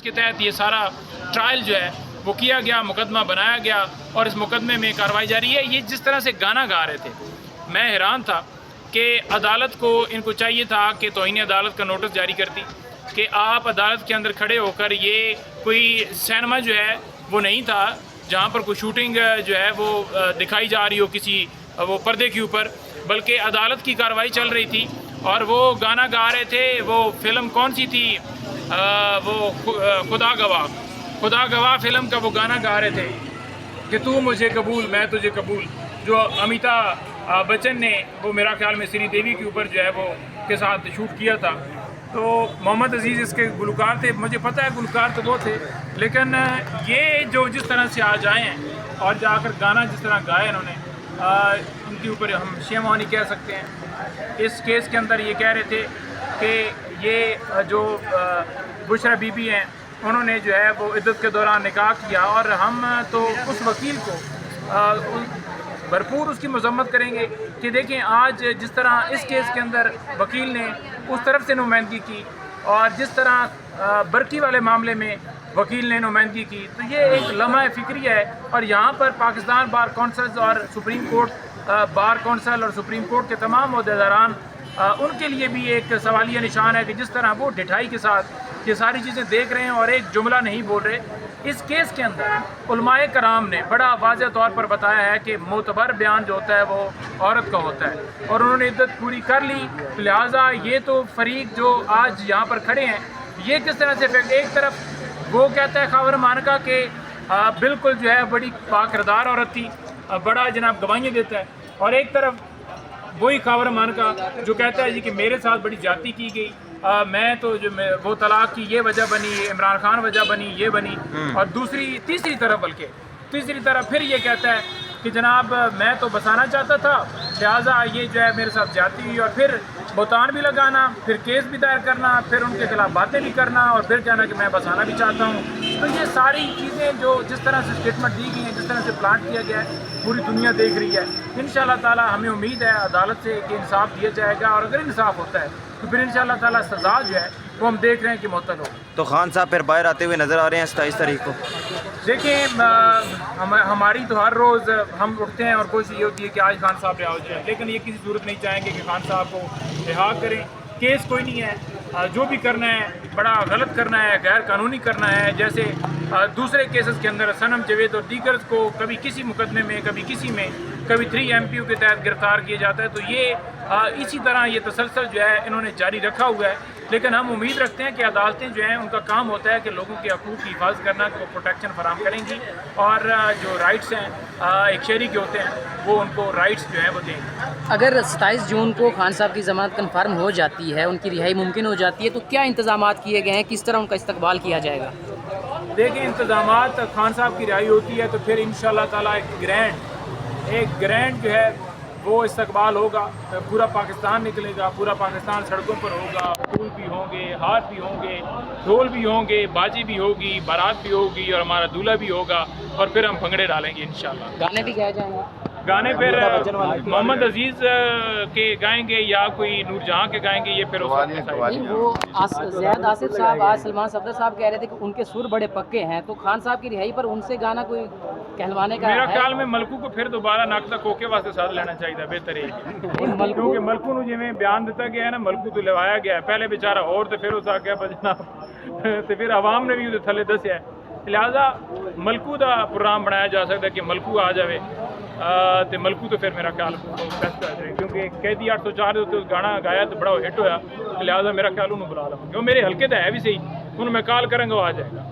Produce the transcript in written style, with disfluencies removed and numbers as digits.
इसके तहत ये सारा ट्रायल जो है वो किया गया, मुकदमा बनाया गया और इस मुकदमे में कार्रवाई जारी है। ये जिस तरह से गाना गा रहे थे, मैं हैरान था कि अदालत को इनको चाहिए था कि तौहीन अदालत का नोटिस जारी करती कि आप अदालत के अंदर खड़े होकर, ये कोई सिनेमा जो है वो नहीं था जहाँ पर कोई शूटिंग जो है वो दिखाई जा रही हो किसी वो पर्दे के ऊपर, बल्कि अदालत की कार्रवाई चल रही थी और वो गाना गा रहे थे। वो फिल्म कौन सी थी, वो खुदा गवाह फिल्म का वो गाना गा रहे थे कि तू मुझे कबूल मैं तुझे कबूल, जो अमिताभ बच्चन ने वो मेरा ख्याल में श्रीदेवी के ऊपर जो है वो के साथ शूट किया था। तो मोहम्मद अजीज़ इसके गुलकार थे, मुझे पता है गुलकार तो वो थे, लेकिन ये जो जिस तरह से आज आए हैं और जाकर गाना जिस तरह गाया इन्होंने, उनके ऊपर हम शेमानी कह सकते हैं। इस केस के अंदर ये कह रहे थे कि ये जो बुशरा बीबी हैं उन्होंने जो है वो इद्दत के दौरान निकाह किया, और हम तो उस वकील को भरपूर उसकी मजम्मत करेंगे कि देखें आज जिस तरह इस केस के अंदर वकील ने उस तरफ से नुमाइंदगी की और जिस तरह बरकी वाले मामले में वकील ने नुमाइंदगी की, तो ये एक लम्हा फिक्री है। और यहाँ पर पाकिस्तान बार कौंसल और सुप्रीम कोर्ट बार कौंसल और सुप्रीम कोर्ट के तमाम ओहदेदारान, उनके लिए भी एक सवालिया निशान है कि जिस तरह वो ढिठाई के साथ ये सारी चीज़ें देख रहे हैं और एक जुमला नहीं बोल रहे। इस केस के अंदर उलमाए कराम ने बड़ा वाज़ह तौर पर बताया है कि मोतबर बयान जो होता है वो औरत का होता है और उन्होंने इद्दत पूरी कर ली, लिहाजा ये तो फरीक जो आज यहाँ पर खड़े हैं ये किस तरह से एक तरफ वो कहता है खावर मानका के बिल्कुल जो है बड़ी पाकिरदार औरत थी, बड़ा जनाब गवाहियाँ देता है, और एक तरफ वही खावर मानका जो कहता है जी कि मेरे साथ बड़ी जाती की गई, मैं तो जो वो तलाक की ये वजह बनी, इमरान खान वजह बनी, ये बनी। और तीसरी तरफ फिर ये कहता है कि जनाब मैं तो बसाना चाहता था, लिहाजा ये जो है मेरे साथ जाती हुई, और फिर बुहतान भी लगाना, फिर केस भी दायर करना, फिर उनके खिलाफ बातें भी करना, और फिर कहना कि मैं बसाना भी चाहता हूँ। तो ये सारी चीज़ें जो जिस तरह से स्टेटमेंट दी गई हैं, जिस तरह से प्लान किया गया है, पूरी दुनिया देख रही है। इंशाअल्लाह ताला हमें उम्मीद है अदालत से कि इंसाफ दिया जाएगा, और अगर इंसाफ होता है तो फिर इंशाअल्लाह ताला सज़ा जो है वो हम देख रहे हैं कि मुअत्तल हो। तो खान साहब फिर बाहर आते हुए नज़र आ रहे हैं 27 तारीख को। देखिए हमारी तो हर रोज़ हम उठते हैं और कोशिश ये होती है कि आज खान साहब रिहा हो जाए, लेकिन ये किसी सूरत नहीं चाहेंगे कि खान साहब को रिहा करें। केस कोई नहीं है, जो भी करना है बड़ा गलत करना है, गैर कानूनी करना है। जैसे दूसरे केसेस के अंदर सनम जवेद और दीगर को कभी किसी मुकदमे में, कभी किसी में, कभी 3 MPO के तहत गिरफ्तार किया जाता है, तो ये इसी तरह ये तसलसल जो है इन्होंने जारी रखा हुआ है। लेकिन हम उम्मीद रखते हैं कि अदालतें जो हैं उनका काम होता है कि लोगों के हकूक़ की हिफाजत करना, कि वो प्रोटेक्शन फराहम करेंगी, और जो राइट्स हैं एक शहरी के होते हैं वो उनको राइट्स जो हैं वो देंगे। अगर 27 जून को खान साहब की ज़मानत कन्फर्म हो जाती है, उनकी रिहाई मुमकिन हो जाती है, तो क्या इंतज़ामात किए गए हैं, किस तरह उनका इस्तकबाल किया जाएगा? देखिए इंतज़ामात, खान साहब की रिहाई होती है तो फिर इंशाअल्लाह ताला एक ग्रैंड जो है वो इस्तकबाल होगा, पूरा पाकिस्तान निकलेगा, पूरा पाकिस्तान सड़कों पर होगा, फूल भी होंगे, हार भी होंगे, ढोल भी होंगे, बाजी भी होगी, बारात भी होगी, और हमारा दूल्हा भी होगा, और फिर हम भंगड़े डालेंगे इंशाल्लाह। गाने भी गाए जाएंगे? गाने फिर मोहम्मद अजीज़ के गाएंगे या कोई नूरजहां के गाएंगे, ये फिर वो ज़ैद आसिफ साहब, आज सलमान सफदर साहब कह रहे थे कि उनके सुर बड़े पक्के हैं, तो खान साहब की रिहाई पर उनसे गाना कोई कहलवाने का मेरा ख्याल में मलकू को फिर दोबारा नाकता कोके वास्ते साथ लेना चाहिए बेहतर है, क्योंकि मलकू ਨੂੰ जिवें बयान दिता गया है ना, मलकू तो लवाया गया है पहले बेचारा, और तो फिर उस आ गया बजना तो फिर आवाम ने भी उहदे थले दसिया, लिहाजा मलकू का प्रोग्राम बनाया जा सकता है कि मलकू आ जाए, तो मलकू तो फिर मेरा ख्याल बेस्ट है, क्योंकि कैदी 804 के उत्ते गाना गाया तो बड़ा हिट होया, लिहाजा मेरा ख्याल उन्होंने बुला लवांगे, वो मेरे हल्के का है भी सही, उन्होंने मैं कॉल करूँगा वो आ जाएगा।